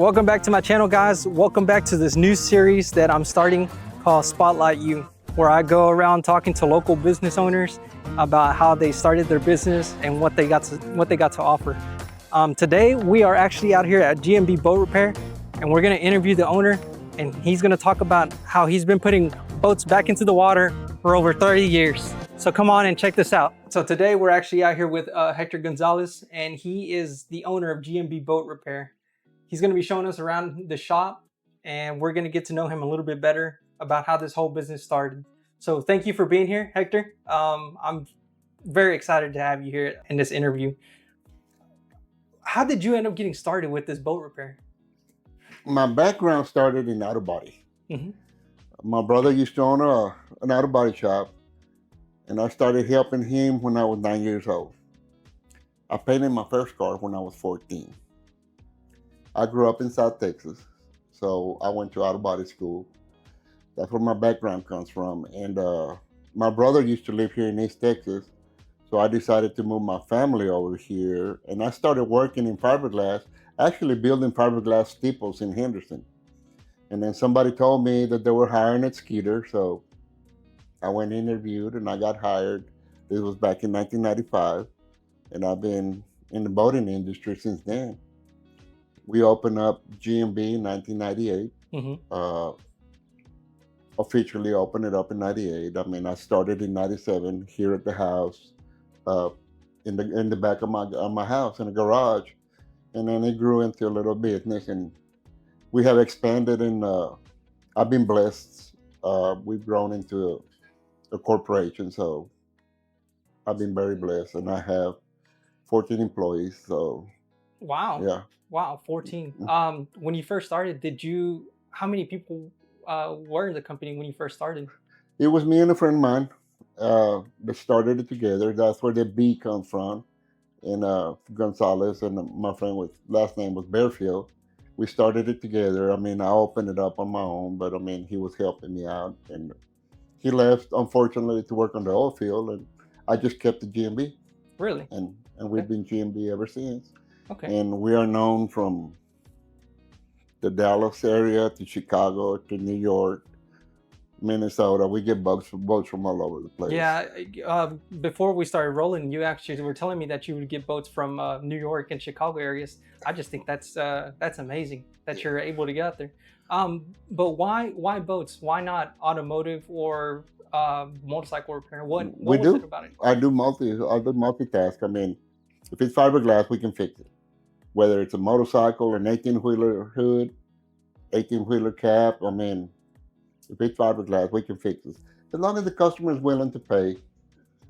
Welcome back to my channel, guys. Welcome back to this new series that I'm starting called Spotlight You, where I go around talking to local business owners about how they started their business and what they got to offer. Today we are actually out here at G&B Boat Repair, and we're going to interview the owner, and he's going to talk about how he's been putting boats back into the water for over 30 years. So come on and check this out. So today we're actually out here with Hector Gonzalez, and he is the owner of G&B Boat Repair. He's going to be showing us around the shop, and we're going to get to know him a little bit better about how this whole business started. So thank you for being here, Hector. I'm very excited to have you here in this interview. How did you end up getting started with this boat repair? My background started in auto body. Mm-hmm. My brother used to own an auto body shop, and I started helping him when I was 9 years old. I painted my first car when I was 14. I grew up in South Texas, so I went to auto body school. That's where my background comes from. And my brother used to live here in East Texas, so I decided to move my family over here, and I started working in fiberglass, actually building fiberglass steeples in Henderson. And then somebody told me that they were hiring at Skeeter, so I went and interviewed and I got hired. This was back in 1995, and I've been in the boating industry since then. We opened up G&B in 1998. Mm-hmm. Officially opened it up in 98. I mean, I started in 97 here at the house, in the back of my house in the garage, and then it grew into a little business, and we have expanded. And I've been blessed. We've grown into a corporation, so I've been very blessed, and I have 14 employees. So wow, yeah. Wow, 14. When you first started, how many people were in the company when you first started? It was me and a friend of mine that started it together. That's where the B comes from. And Gonzalez and my friend with last name was Bearfield. We started it together. I mean, I opened it up on my own, but I mean, he was helping me out. And he left, unfortunately, to work on the oil field, and I just kept the G&B. Really? And we've been G&B ever since. Okay. And we are known from the Dallas area to Chicago to New York, Minnesota. We get boats from all over the place. Yeah. Before we started rolling, you actually were telling me that you would get boats from New York and Chicago areas. I just think that's amazing that you're able to get out there. But why boats? Why not automotive or motorcycle repair? What was it about it? I do multitask. I mean, if it's fiberglass, we can fix it. Whether it's a motorcycle, an 18-wheeler hood, 18-wheeler cap, I mean, if it's fiberglass, we can fix it. As long as the customer is willing to pay.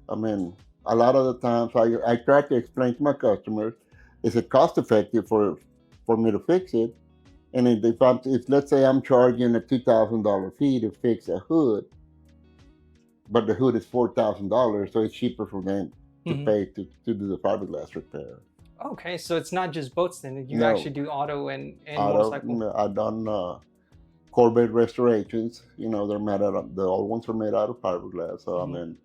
I mean, a lot of the times I try to explain to my customers, is it cost effective for me to fix it? And if let's say I'm charging a $2,000 fee to fix a hood, but the hood is $4,000, so it's cheaper for them to pay to do the fiberglass repair. Okay, so it's not just boats then. You actually do auto and motorcycle. I've done Corvette restorations. You know, they're made out of, the old ones are made out of fiberglass. So I mean,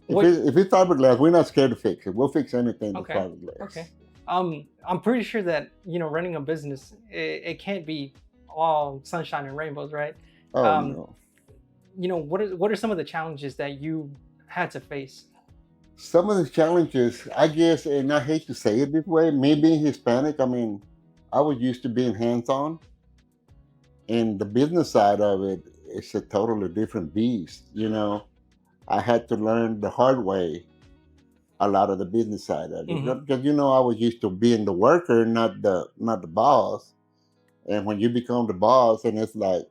if it's fiberglass, we're not scared to fix it. We'll fix anything with fiberglass. Okay. I'm pretty sure that, you know, running a business, it can't be all sunshine and rainbows, right? Oh no. You know, what are some of the challenges that you had to face? Some of the challenges, I guess, and I hate to say it this way, me being Hispanic, I mean, I was used to being hands-on, and the business side of it is a totally different beast. You know, I had to learn the hard way a lot of the business side of it, because you know, I was used to being the worker, not the boss. And when you become the boss, and it's like,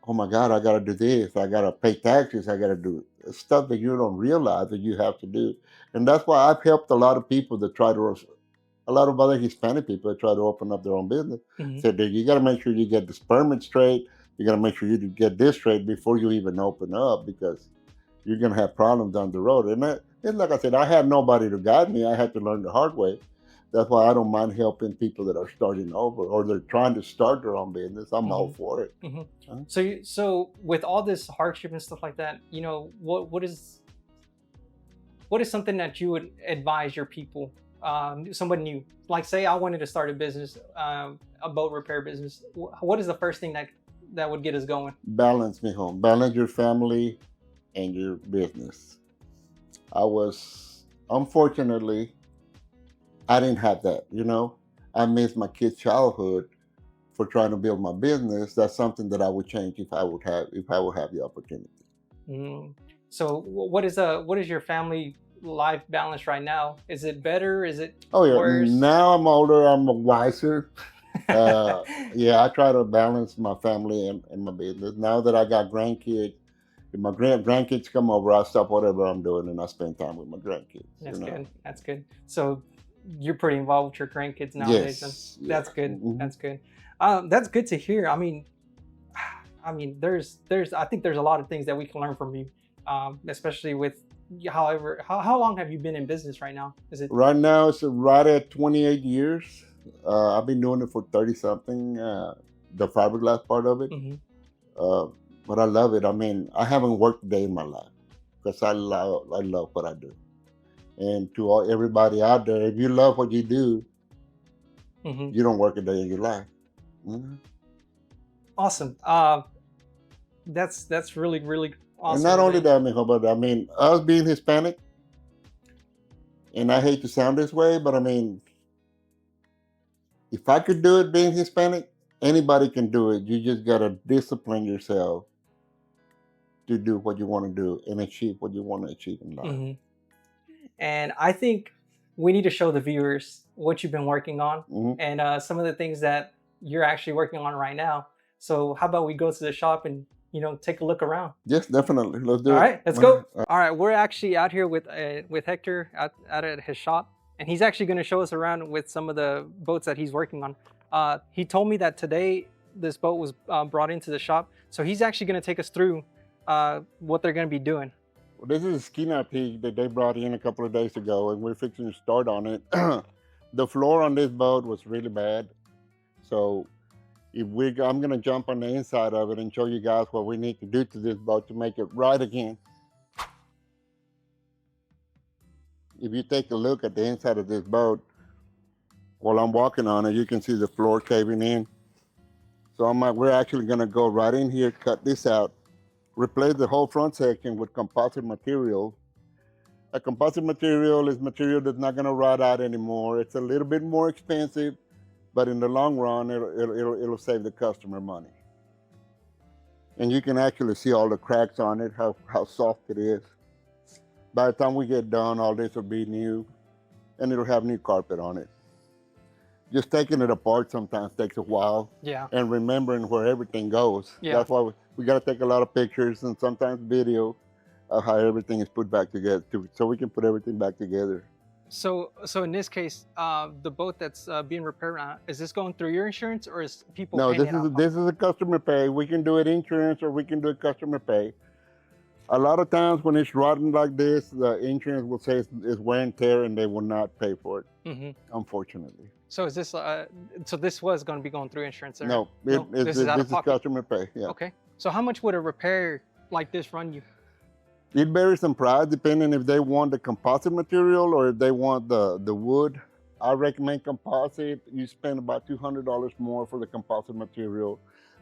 oh my God, I got to do this. I got to pay taxes. I got to do stuff that you don't realize that you have to do. And that's why I've helped a lot of people that a lot of other Hispanic people that try to open up their own business. Said that you got to make sure you get this permit straight. You got to make sure you get this straight before you even open up, because you're going to have problems down the road. And like I said, I had nobody to guide me. I had to learn the hard way. That's why I don't mind helping people that are starting over or they're trying to start their own business. I'm all for it. So with all this hardship and stuff like that, you know, what is something that you would advise your people somebody new, like say I wanted to start a business, a boat repair business, what is the first thing that would get us going? Balance me home. Balance your family and your business. Unfortunately, I didn't have that. I missed my kid's childhood for trying to build my business. That's something that I would change if I would have the opportunity. Mm. So what is your family life balance right now? Is it better? Is it Oh yeah. worse? Now I'm older. I'm wiser. Yeah, I try to balance my family and my business. Now that I got grandkids, if my grandkids come over, I stop whatever I'm doing and I spend time with my grandkids. That's good. That's good. So you're pretty involved with your grandkids nowadays. Yes. That's good. Mhm. That's good. That's good to hear. I mean, there's I think there's a lot of things that we can learn from you, especially with. However, how long have you been in business right now? Is it Right now? It's right at 28 years. I've been doing it for 30 something. The fiberglass part of it. Mhm. Uh, but I love it. I mean, I haven't worked a day in my life because I love what I do. And to everybody out there, if you love what you do, Mhm. you don't work a day in your life. Mhm. Awesome. That's really awesome. And not only man. that, but I mean, us being Hispanic, and I hate to sound this way, but I mean, if I could do it being Hispanic, anybody can do it. You just gotta discipline yourself to do what you want to do and achieve what you want to achieve in life. Mhm. And I think we need to show the viewers what you've been working on Mhm. and some of the things that you're actually working on right now. So how about we go to the shop and take a look around? Yes, definitely. Let's do All it. right, let's go. All right, we're actually out here with Hector out at his shop, and he's actually going to show us around with some of the boats that he's working on. He told me that today this boat was brought into the shop, so he's actually going to take us through what they're going to be doing. Well, this is a ski peak that they brought in a couple of days ago, and we're fixing to start on it. The floor on this boat was really bad, so I'm going to jump on the inside of it and show you guys what we need to do to this boat to make it right again. If you take a look at the inside of this boat, while I'm walking on it, you can see the floor caving in. So we're actually going to go right in here, cut this out, replace the whole front section with composite material. A composite material is material that's not going to rot out anymore. It's a little bit more expensive, but in the long run, it'll save the customer money. And you can actually see all the cracks on it, how soft it is. By the time we get done, all this will be new, and it'll have new carpet on it. Just taking it apart sometimes takes a while. Yeah. And remembering where everything goes. Yeah. That's why we got to take a lot of pictures and sometimes video of how everything is put back together, so we can put everything back together. So in this case, the boat that's being repaired, is this going through your insurance or is people No, paying it out? this is a customer pay. We can do it insurance or we can do it customer pay. A lot of times when it's rotten like this, the insurance will say it's wear and tear and they will not pay for it, unfortunately. So is this so this was going to be going through insurance? Or? No, this is customer pay. Yeah. Okay. So how much would a repair like this run you? It varies in price depending if they want the composite material or if they want the wood. I recommend composite. You spend about $200 more for the composite material.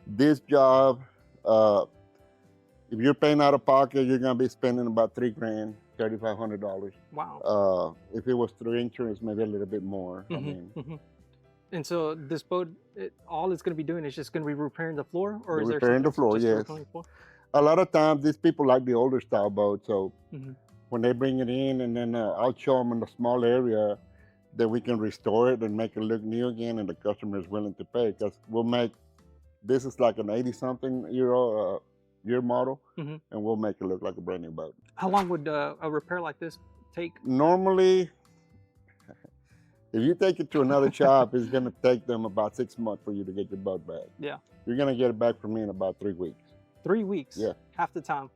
This job, if you're paying out of pocket, you're gonna be spending about $3,000, $3,500. Wow. If it was through insurance, maybe a little bit more. I mean, And so this boat, all it's going to be doing is just going to be repairing the floor, or is there repairing the floor? Yes. A lot of times, these people like the older style boat, so when they bring it in, and then I'll show them in a small area that we can restore it and make it look new again, and the customer is willing to pay because this is like an 80-something-year model, and we'll make it look like a brand new boat. How long would a repair like this take? Normally, if you take it to another shop, it's going to take them about 6 months for you to get your boat back. Yeah. You're going to get it back from me in about 3 weeks. 3 weeks? Yeah. Half the time?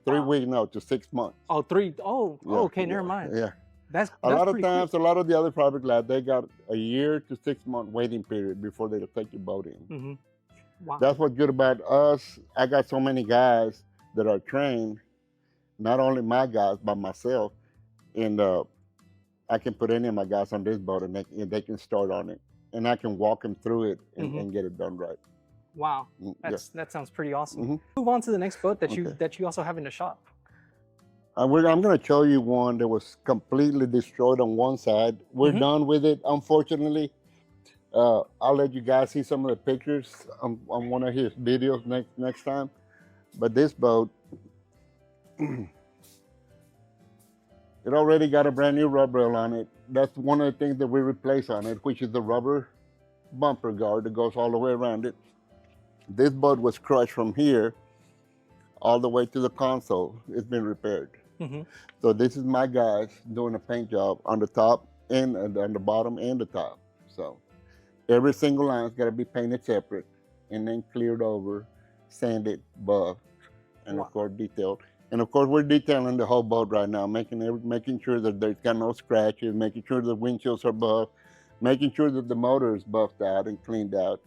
3 weeks, no, to 6 months. Oh, three. Oh, Yeah, okay, never mind. Yeah. That's A lot of pretty times, quick. a lot of the other fiberglass, they got a year to 6 month waiting period before they'll take your boat in. Wow. That's what's good about us. I got so many guys that are trained, not only my guys, but myself. And I can put any of my guys on this boat and they can start on it, and I can walk them through it and get it done right. Wow, Yeah. that sounds pretty awesome. Mhm. Move on to the next boat that Okay. you also have in the shop. I'm going to show you one that was completely destroyed on one side. We're done with it, unfortunately. I'll let you guys see some of the pictures on one of his videos next time. But this boat, it already got a brand new rubber rail on it. That's one of the things that we replace on it, which is the rubber bumper guard that goes all the way around it. This boat was crushed from here all the way to the console. It's been repaired. So this is my guys doing a paint job on the top and on the bottom and the top. So every single line's got to be painted separate and then cleared over, sanded, buffed, and of course detailed. And of course we're detailing the whole boat right now, making sure that there's got no scratches, making sure the windshields are buffed, making sure that the motor is buffed out and cleaned out.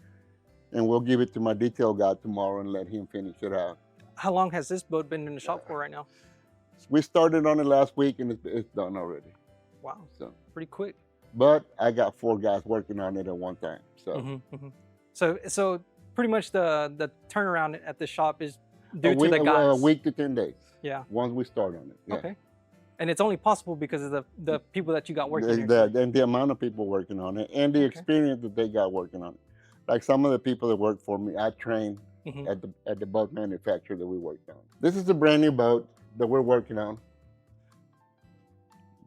And we'll give it to my detail guy tomorrow and let him finish it out. How long has this boat been in the shop for right now? We started on it last week and it's done already. Wow, so pretty quick. But I got 4 guys working on it at one time. So, so pretty much the turnaround at the shop is due to the guys. A week to 10 days. Yeah. Once we start on it. Yeah. Okay. And it's only possible because of the people that you got working here. And the amount of people working on it and the experience that they got working on it. Like some of the people that work for me, I trained at the boat manufacturer that we worked on. This is a brand new boat that we're working on.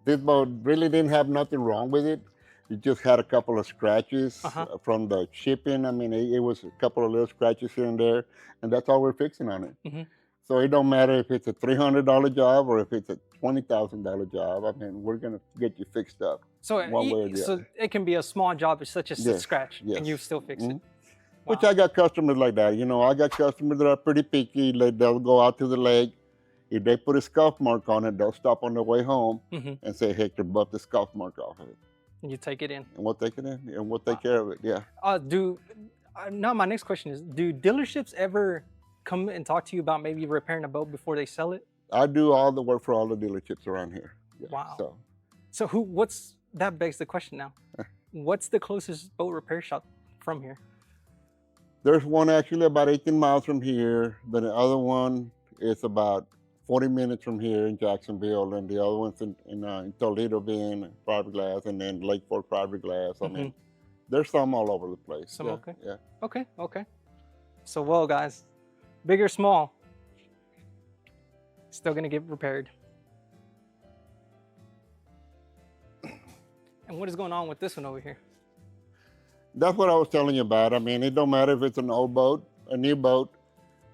This boat really didn't have nothing wrong with it. It just had a couple of scratches from the shipping. I mean, it was a couple of little scratches here and there, and that's all we're fixing on it. So it don't matter if it's a $300 job or if it's a $20,000 job. I mean, we're gonna get you fixed up. So it can be a small job such as a scratch, and you still fix it. Wow. Which I got customers like that. You know, I got customers that are pretty picky. They'll go out to the lake. If they put a scuff mark on it, they'll stop on their way home and say, Hector, buff the scuff mark off of it. And you take it in. And we'll take it in, and we'll take care of it, yeah. Now my next question is, do dealerships ever come and talk to you about maybe repairing a boat before they sell it? I do all the work for all the dealerships around here. Yeah. Wow. So that begs the question now. What's the closest boat repair shop from here? There's one actually about 18 miles from here. Then the other one is about 40 minutes from here in Jacksonville, and the other one's in Toledo being fiberglass, and then Lake Fork fiberglass. I mean, there's some all over the place. Some okay. So well, guys, big or small, still gonna get repaired. And what is going on with this one over here? That's what I was telling you about. I mean, it don't matter if it's an old boat, a new boat.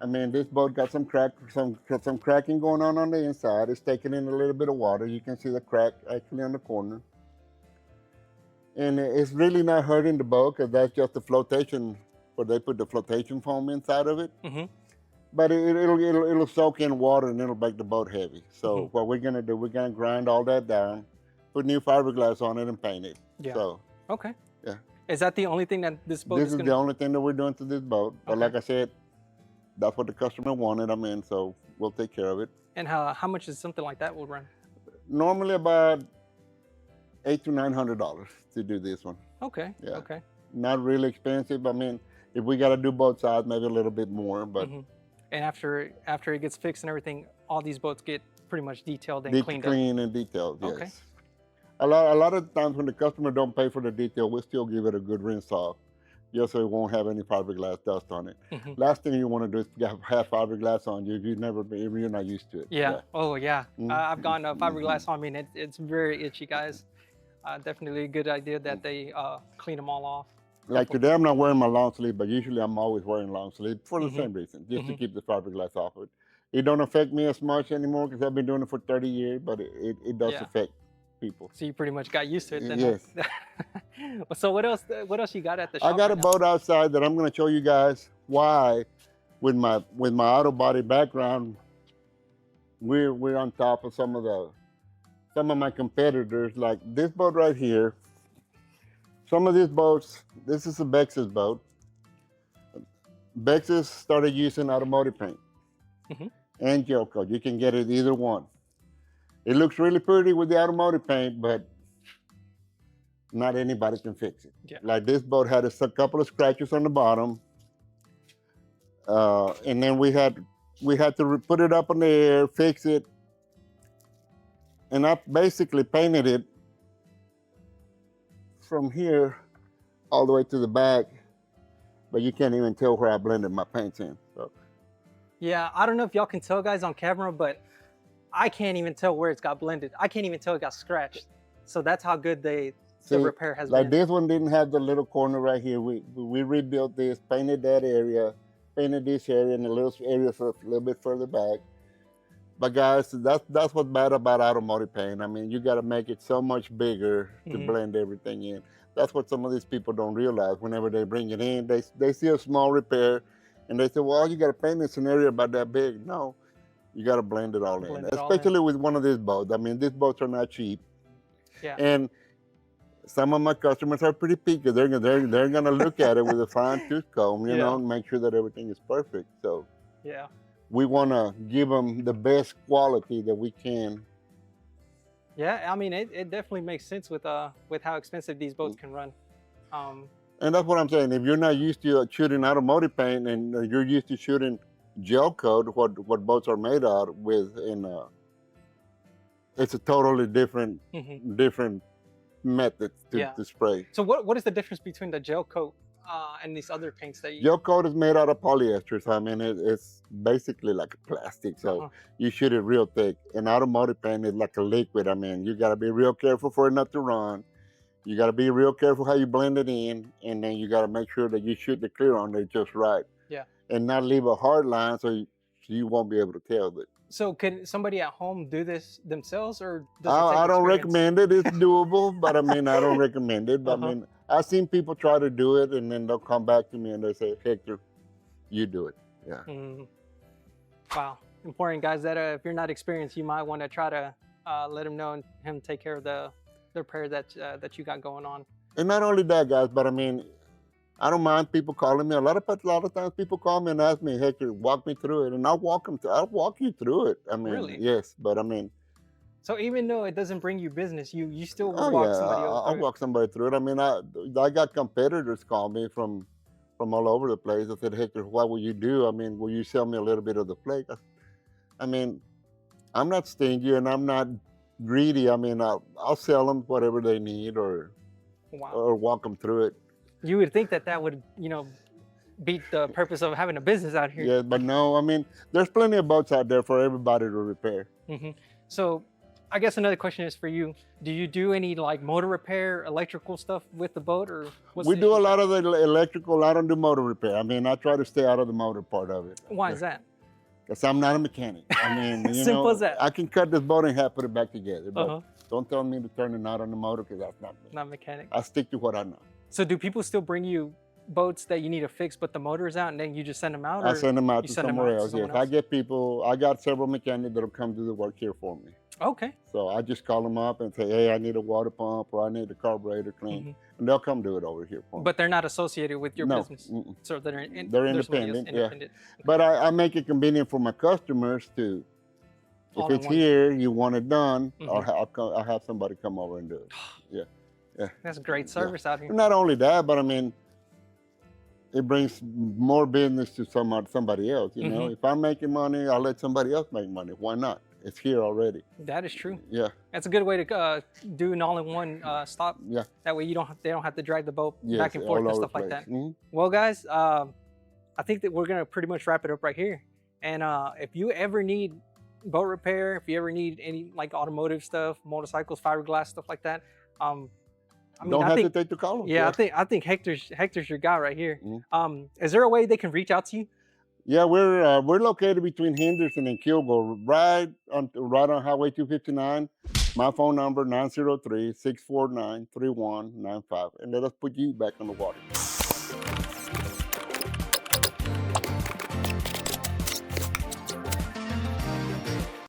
I mean, this boat got some cracking going on the inside. It's taking in a little bit of water. You can see the crack actually on the corner. And it's really not hurting the boat because that's just the flotation, where they put the flotation foam inside of it. But it'll soak in water and it'll make the boat heavy. So what we're gonna do, we're gonna grind all that down, put new fiberglass on it and paint it. Yeah. So, okay. Yeah. Is that the only thing that this boat is the only thing that we're doing to this boat. But like I said, that's what the customer wanted. I mean, so we'll take care of it. And how much is something like that will run? Normally about $800 to $900 to do this one. Okay. Yeah. Okay. Not really expensive. I mean, if we got to do both sides, maybe a little bit more. But and after it gets fixed and everything, all these boats get pretty much detailed and cleaned up. Clean and detailed. Yes. Okay. A lot of times when the customer don't pay for the detail, we'll still give it a good rinse off, just so it won't have any fiberglass dust on it. Last thing you want to do is have fiberglass on you if you're not used to it. Yeah. Oh yeah. I've gone fiberglass on me, and it's very itchy, guys. Definitely a good idea that they clean them all off. Like today, I'm not wearing my long sleeve, but usually I'm always wearing long sleeve for the same reason, just to keep the fiberglass off it. It don't affect me as much anymore because I've been doing it for 30 years, but it does affect people. So you pretty much got used to it then. Yes. So what else you got at the shop? I got a boat outside that I'm going to show you guys why, with my auto body background, we're on top of some of my competitors. Like this boat right here. Some of these boats, this is a Bex's boat. Bex's started using automotive paint and gel coat. You can get it either one. It looks really pretty with the automotive paint, but not anybody can fix it. Yeah. Like this boat had a couple of scratches on the bottom, and then we had to put it up in the air, fix it, and I basically painted it from here all the way to the back, but you can't even tell where I blended my paints in. So. Yeah, I don't know if y'all can tell, guys, on camera, but I can't even tell where it's got blended. I can't even tell it got scratched. So that's how good the repair has like been. This one didn't have the little corner right here. We rebuilt this, painted that area, painted this area, and a little area for a little bit further back. But guys, that's what's bad about automotive paint. I mean, you got to make it so much bigger to blend everything in. That's what some of these people don't realize. Whenever they bring it in, they see a small repair, and they say, "Well, you got to paint this an area about that big." No, you got to blend it all in, especially with one of these boats. I mean, these boats are not cheap. Yeah. And some of my customers are pretty picky. They're gonna look at it with a fine tooth comb, you know, and make sure that everything is perfect. So yeah, we want to give them the best quality that we can. Yeah, I mean, it definitely makes sense with how expensive these boats can run. And that's what I'm saying. If you're not used to shooting automotive paint and you're used to shooting gel coat, what boats are made out with, it's a totally different method to spray. So what is the difference between the gel coat and these other paints that you... Gel coat is made out of polyester, so I mean it's basically like plastic, so you shoot it real thick. And automotive paint is like a liquid. I mean, you got to be real careful for it not to run. You got to be real careful how you blend it in, and then you got to make sure that you shoot the clear on there just right. Yeah. And not leave a hard line so you won't be able to tell that. So can somebody at home do this themselves, or does I don't recommend it. It's doable, but I mean, I don't recommend it. But I mean, I've seen people try to do it, and then they'll come back to me and they say, "Hector, you do it." Yeah. Wow. Important, guys, that if you're not experienced, you might want to try to let him know and him take care of the repair that you got going on. And not only that, guys, but I mean, I don't mind people calling me. A lot of times people call me and ask me, "Hector, walk me through it," and I'll walk you through it. I mean, really? Yes, but I mean. So even though it doesn't bring you business, you still walk somebody through it? I'll walk somebody through it. I mean, I got competitors call me from all over the place. I said, "Hector, what will you do? I mean, will you sell me a little bit of the flake?" I mean, I'm not stingy and I'm not greedy. I mean, I'll sell them whatever they need or walk them through it. You would think that would, beat the purpose of having a business out here. Yeah, but no, I mean, there's plenty of boats out there for everybody to repair. So I guess another question is for you. Do you do any like motor repair, electrical stuff with the boat, or we do a lot of the electrical. I don't do motor repair. I mean, I try to stay out of the motor part of it. Why is that? Because I'm not a mechanic. I mean, Simple as that. I can cut this boat in half, put it back together. But don't tell me to turn the knot on the motor, because that's not me. Not mechanic. I stick to what I know. So do people still bring you boats that you need to fix, but the motor's out, and then you just send them out? I send them out to somewhere else. Yes, I get people. I got several mechanics that'll come do the work here for me. Okay. So I just call them up and say, "Hey, I need a water pump, or I need a carburetor clean," and they'll come do it over here for me. But they're not associated with your business. So they're independent. Yeah. But I make it convenient for my customers to. If it's here, you want it done, I'll have somebody come over and do it. Yeah. Yeah. That's great service out here. Not only that, but I mean, it brings more business to somebody else. You know, if I'm making money, I'll let somebody else make money. Why not? It's here already. That is true. Yeah. That's a good way to do an all-in-one stop. Yeah. That way they don't have to drag the boat back and forth and stuff like that. Well, guys, I think that we're gonna pretty much wrap it up right here. And if you ever need boat repair, if you ever need any like automotive stuff, motorcycles, fiberglass, stuff like that, don't hesitate to call them. Yeah, I think Hector's your guy right here. Is there a way they can reach out to you? Yeah, we're located between Henderson and Kilgore, right on Highway 259. My phone number 903-649-3195, and let us put you back on the water.